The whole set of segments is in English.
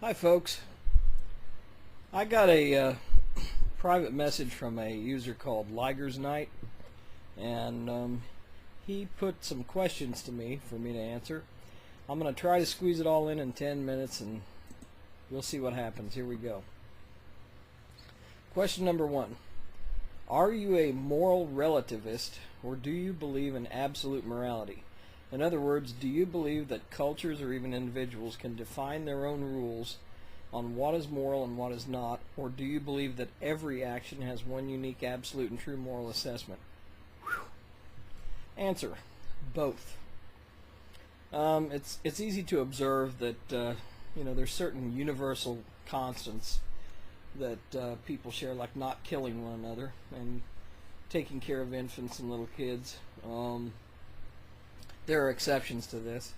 Hi folks, I got a private message from a user called Liger's Night, and he put some questions to me for me to answer. I'm going to try to squeeze it all in 10 minutes and we'll see what happens. Here we go. Question number 1. Are you a moral relativist, or do you believe in absolute morality? In other words, do you believe that cultures or even individuals can define their own rules on what is moral and what is not, or do you believe that every action has one unique, absolute, and true moral assessment? Whew. Answer: both. It's easy to observe that there's certain universal constants that people share, like not killing one another and taking care of infants and little kids. There are exceptions to this,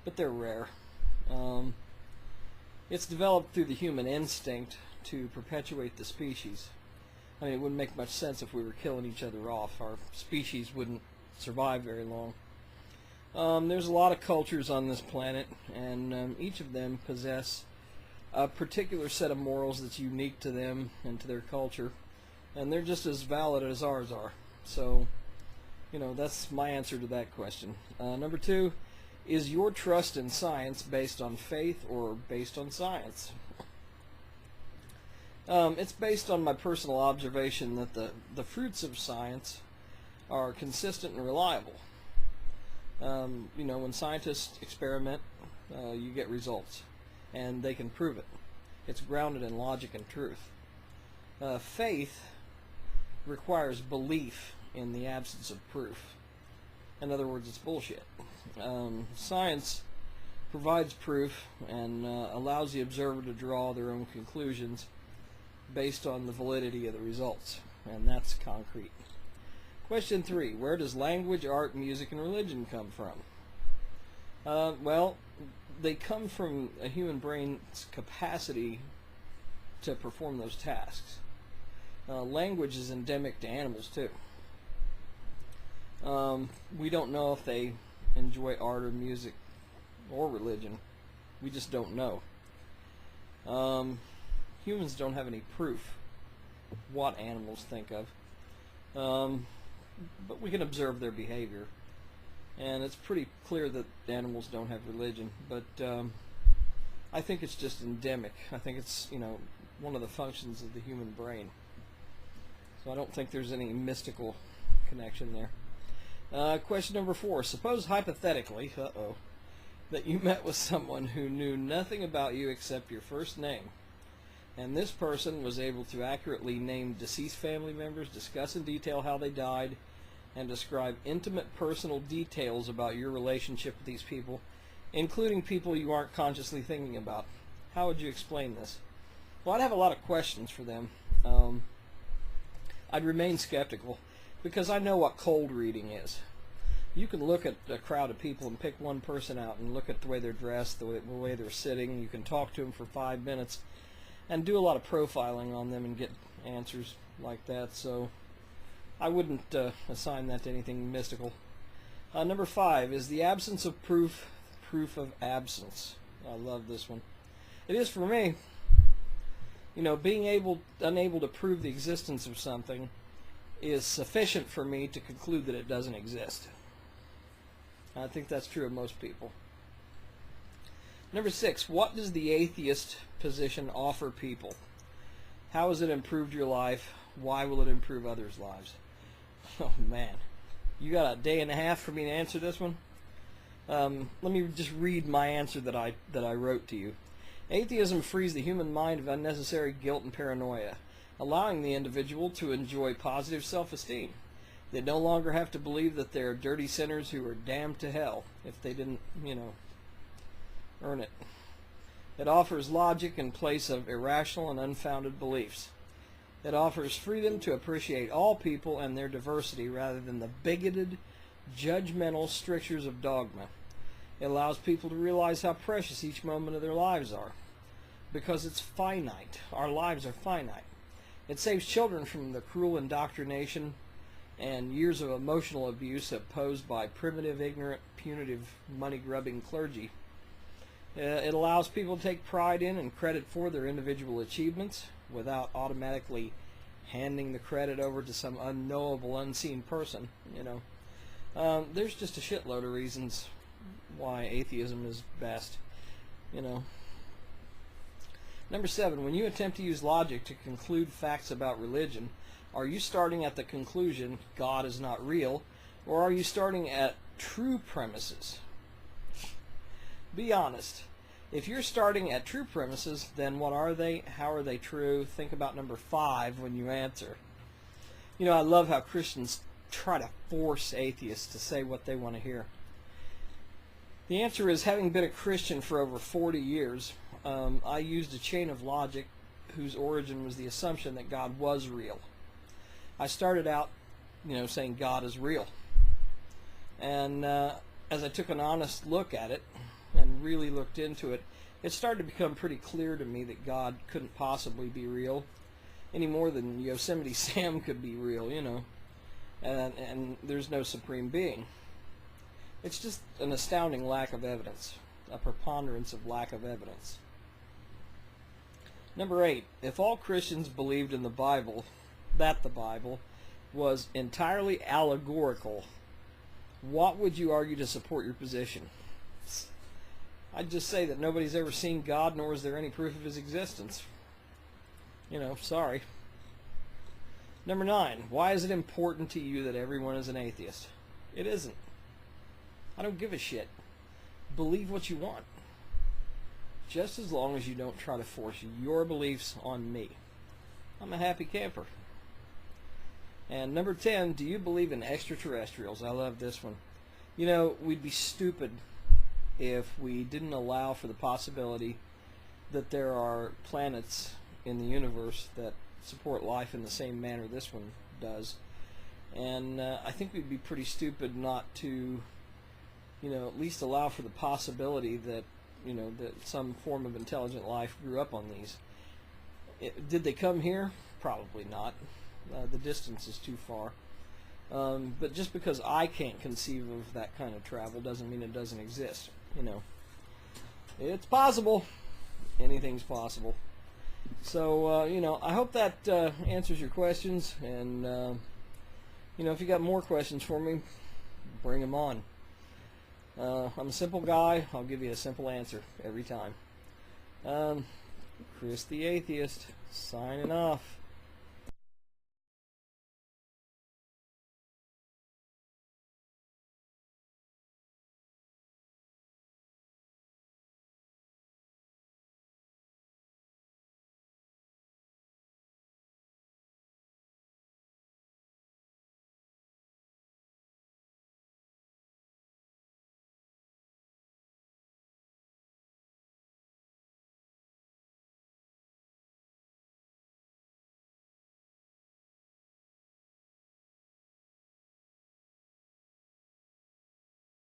but they're rare. It's developed through the human instinct to perpetuate the species. I mean, it wouldn't make much sense if we were killing each other off. Our species wouldn't survive very long. There's a lot of cultures on this planet, and each of them possess a particular set of morals that's unique to them and to their culture, and they're just as valid as ours are. So, that's my answer to that question. Number 2, is your trust in science based on faith or based on science? It's based on my personal observation that the fruits of science are consistent and reliable. When scientists experiment, you get results, and they can prove it. It's grounded in logic and truth. Faith requires belief in the absence of proof. In other words, it's bullshit. Science provides proof and allows the observer to draw their own conclusions based on the validity of the results, and that's concrete. Question 3. Where does language, art, music, and religion come from? Well, they come from a human brain's capacity to perform those tasks. Language is endemic to animals too. We don't know if they enjoy art or music or religion. We just don't know. Humans don't have any proof of what animals think of, but we can observe their behavior, and it's pretty clear that animals don't have religion. But I think it's just endemic. I think it's one of the functions of the human brain. So I don't think there's any mystical connection there. Question number 4. Suppose hypothetically, that you met with someone who knew nothing about you except your first name, and this person was able to accurately name deceased family members, discuss in detail how they died, and describe intimate personal details about your relationship with these people, including people you aren't consciously thinking about. How would you explain this? Well, I'd have a lot of questions for them. I'd remain skeptical, because I know what cold reading is. You can look at a crowd of people and pick one person out and look at the way they're dressed, the way they're sitting. You can talk to them for 5 minutes and do a lot of profiling on them and get answers like that. So I wouldn't assign that to anything mystical. Number 5, is the absence of proof of absence? I love this one. It is for me. Being unable to prove the existence of something is sufficient for me to conclude that it doesn't exist. I think that's true of most people. Number 6, what does the atheist position offer people? How has it improved your life? Why will it improve others' lives? Oh man, you got a day and a half for me to answer this one? Let me just read my answer that I wrote to you. Atheism frees the human mind of unnecessary guilt and paranoia, allowing the individual to enjoy positive self-esteem. They no longer have to believe that they're dirty sinners who are damned to hell if they didn't, earn it. It offers logic in place of irrational and unfounded beliefs. It offers freedom to appreciate all people and their diversity rather than the bigoted, judgmental strictures of dogma. It allows people to realize how precious each moment of their lives are, because it's finite. Our lives are finite. It saves children from the cruel indoctrination and years of emotional abuse opposed by primitive, ignorant, punitive, money-grubbing clergy. It allows people to take pride in and credit for their individual achievements without automatically handing the credit over to some unknowable, unseen person. There's just a shitload of reasons why atheism is best. Number 7, when you attempt to use logic to conclude facts about religion, are you starting at the conclusion God is not real, or are you starting at true premises? Be honest. If you're starting at true premises, then what are they? How are they true? Think about number 5 when you answer. I love how Christians try to force atheists to say what they want to hear. The answer is, having been a Christian for over 40 years, I used a chain of logic whose origin was the assumption that God was real. I started out, saying God is real. And as I took an honest look at it and really looked into it, it started to become pretty clear to me that God couldn't possibly be real, any more than Yosemite Sam could be real, and there's no supreme being. It's just an astounding lack of evidence, a preponderance of lack of evidence. Number 8, if all Christians believed in the Bible, that the Bible was entirely allegorical, what would you argue to support your position? I'd just say that nobody's ever seen God, nor is there any proof of his existence. Sorry. Number 9, why is it important to you that everyone is an atheist? It isn't. I don't give a shit. Believe what you want. Just as long as you don't try to force your beliefs on me. I'm a happy camper. And number 10, do you believe in extraterrestrials? I love this one. We'd be stupid if we didn't allow for the possibility that there are planets in the universe that support life in the same manner this one does. And I think we'd be pretty stupid not to, at least allow for the possibility that, that some form of intelligent life grew up on these. Did they come here? Probably not. The distance is too far. But just because I can't conceive of that kind of travel doesn't mean it doesn't exist. It's possible. Anything's possible. So, I hope that answers your questions. And, if you got more questions for me, bring them on. I'm a simple guy. I'll give you a simple answer every time. Chris the Atheist, signing off.